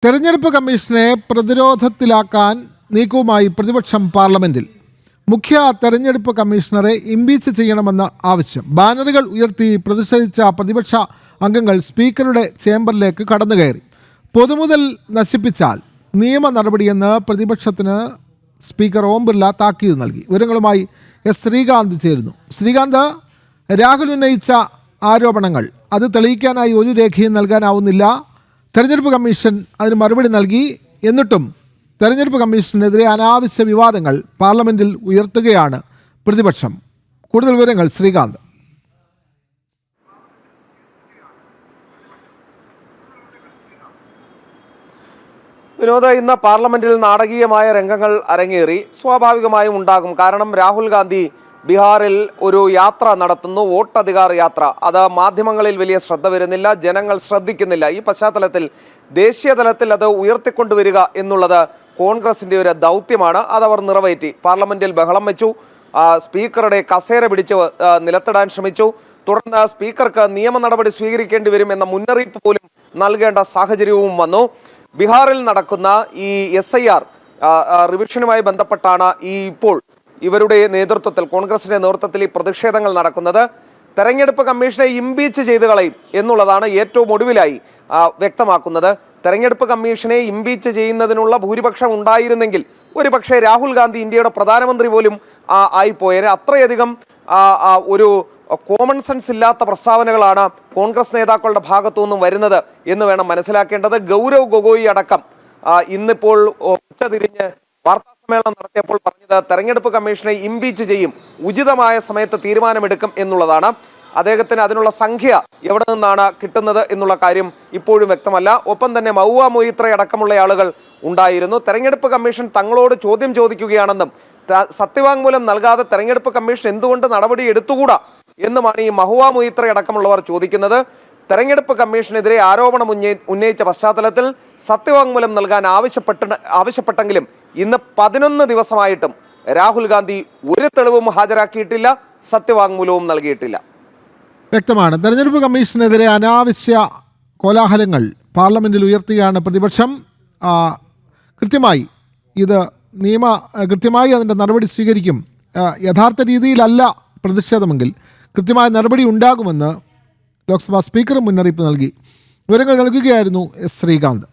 തെരഞ്ഞെടുപ്പ് കമ്മീഷനെ പ്രതിരോധത്തിലാക്കാൻ നീക്കവുമായി പ്രതിപക്ഷം പാർലമെന്റിൽ. മുഖ്യ തെരഞ്ഞെടുപ്പ് കമ്മീഷണറെ ഇംപീച്ച് ചെയ്യണമെന്ന ആവശ്യം. ബാനറുകൾ ഉയർത്തി പ്രതിഷേധിച്ച പ്രതിപക്ഷ അംഗങ്ങൾ സ്പീക്കറുടെ ചേംബറിലേക്ക് കടന്നുകയറി. പൊതുമുതൽ നശിപ്പിച്ചാൽ നിയമ നടപടിയെന്ന് പ്രതിപക്ഷത്തിന് സ്പീക്കർ ഓം ബിർള താക്കീത് നൽകി. വിവരങ്ങളുമായി എസ് ശ്രീകാന്ത് ചേരുന്നു. ശ്രീകാന്ത്, രാഹുൽ ഉന്നയിച്ച ആരോപണങ്ങൾ അത് തെളിയിക്കാനായി ഒരു രേഖയും നൽകാനാവുന്നില്ല. തെരഞ്ഞെടുപ്പ് കമ്മീഷൻ അതിന് മറുപടി നൽകി. എന്നിട്ടും തെരഞ്ഞെടുപ്പ് കമ്മീഷനെതിരെ അനാവശ്യ വിവാദങ്ങൾ പാർലമെന്റിൽ ഉയർത്തുകയാണ് പ്രതിപക്ഷം. കൂടുതൽ വിവരങ്ങൾ ശ്രീകാന്ത്. വിനോദ, ഇന്ന് പാർലമെന്റിൽ നാടകീയമായ രംഗങ്ങൾ അരങ്ങേറി. സ്വാഭാവികമായും ഉണ്ടാകും. കാരണം രാഹുൽ ഗാന്ധി ബീഹാറിൽ ഒരു യാത്ര നടത്തുന്നു, വോട്ടധികാർ യാത്ര. അത് മാധ്യമങ്ങളിൽ വലിയ ശ്രദ്ധ വരുന്നില്ല, ജനങ്ങൾ ശ്രദ്ധിക്കുന്നില്ല. ഈ പശ്ചാത്തലത്തിൽ ദേശീയ തലത്തിൽ അത് ഉയർത്തിക്കൊണ്ടുവരിക എന്നുള്ളത് കോൺഗ്രസിന്റെ ഒരു ദൗത്യമാണ്. അതവർ നിറവേറ്റി. പാർലമെന്റിൽ ബഹളം വെച്ചു, സ്പീക്കറുടെ കസേര പിടിച്ച് നിലത്തിടാൻ ശ്രമിച്ചു. തുടർന്ന് സ്പീക്കർക്ക് നിയമ നടപടി സ്വീകരിക്കേണ്ടി വരും എന്ന മുന്നറിയിപ്പ് പോലും നൽകേണ്ട സാഹചര്യവും വന്നു. ബീഹാറിൽ നടക്കുന്ന ഈ SIR റിവിഷനുമായി ബന്ധപ്പെട്ടാണ് ഇപ്പോൾ ഇവരുടെ നേതൃത്വത്തിൽ, കോൺഗ്രസിന്റെ നേതൃത്വത്തിൽ ഈ പ്രതിഷേധങ്ങൾ നടക്കുന്നത്. തെരഞ്ഞെടുപ്പ് കമ്മീഷനെ ഇംപീച്ച് ചെയ്ത് കളയും എന്നുള്ളതാണ് ഏറ്റവും ഒടുവിലായി വ്യക്തമാക്കുന്നത്. തെരഞ്ഞെടുപ്പ് കമ്മീഷനെ ഇംപീച്ച് ചെയ്യുന്നതിനുള്ള ഭൂരിപക്ഷം ഉണ്ടായിരുന്നെങ്കിൽ ഒരുപക്ഷെ രാഹുൽ ഗാന്ധി ഇന്ത്യയുടെ പ്രധാനമന്ത്രി പോലും ആയിപ്പോയേനെ. അത്രയധികം ഒരു കോമൺ സെൻസ് ഇല്ലാത്ത പ്രസ്താവനകളാണ് കോൺഗ്രസ് നേതാക്കളുടെ ഭാഗത്തു നിന്നും വരുന്നത് എന്ന് വേണം മനസ്സിലാക്കേണ്ടത്. ഗൗരവ് ഗൊഗോയി അടക്കം ഇന്നിപ്പോൾ ഉച്ചതിരിഞ്ഞ് വാർത്താ സമ്മേളനം നടത്തിയപ്പോൾ പറഞ്ഞത് തെരഞ്ഞെടുപ്പ് കമ്മീഷനെ ഇംപീച്ച് ചെയ്യും, ഉചിതമായ സമയത്ത് തീരുമാനമെടുക്കും എന്നുള്ളതാണ്. അദ്ദേഹത്തിന് അതിനുള്ള സംഖ്യ എവിടെ നിന്നാണ് കിട്ടുന്നത് എന്നുള്ള കാര്യം ഇപ്പോഴും വ്യക്തമല്ല. ഒപ്പം തന്നെ മൗവ മൊയ്ത്ര അടക്കമുള്ള ആളുകൾ ഉണ്ടായിരുന്നു. തെരഞ്ഞെടുപ്പ് കമ്മീഷൻ തങ്ങളോട് ചോദ്യം ചോദിക്കുകയാണെന്നും സത്യവാങ്മൂലം നൽകാതെ തെരഞ്ഞെടുപ്പ് കമ്മീഷൻ എന്തുകൊണ്ട് നടപടി എടുത്തുകൂടാ എന്നുമാണ് ഈ മഹുവ മൊയ്ത്ര അടക്കമുള്ളവർ ചോദിക്കുന്നത്. തെരഞ്ഞെടുപ്പ് കമ്മീഷനെതിരെ ആരോപണം ഉന്നയിച്ച പശ്ചാത്തലത്തിൽ സത്യവാങ്മൂലം നൽകാൻ ആവശ്യപ്പെട്ടെങ്കിലും ഇന്ന് 11 ദിവസമായിട്ടും രാഹുൽ ഗാന്ധി ഒരു തെളിവും ഹാജരാക്കിയിട്ടില്ല, സത്യവാങ്മൂലവും നൽകിയിട്ടില്ല. വ്യക്തമാണ്. തെരഞ്ഞെടുപ്പ് കമ്മീഷനെതിരെ അനാവശ്യ കോലാഹലങ്ങൾ പാർലമെന്റിൽ ഉയർത്തുകയാണ് പ്രതിപക്ഷം. കൃത്യമായി കൃത്യമായി അതിൻ്റെ നടപടി സ്വീകരിക്കും. യഥാർത്ഥ രീതിയിലല്ല പ്രതിഷേധമെങ്കിൽ കൃത്യമായ നടപടി ഉണ്ടാകുമെന്ന് ലോക്സഭാ സ്പീക്കർ മുന്നറിയിപ്പ് നൽകി. വിവരങ്ങൾ നൽകുകയായിരുന്നു എസ് ശ്രീകാന്ത്.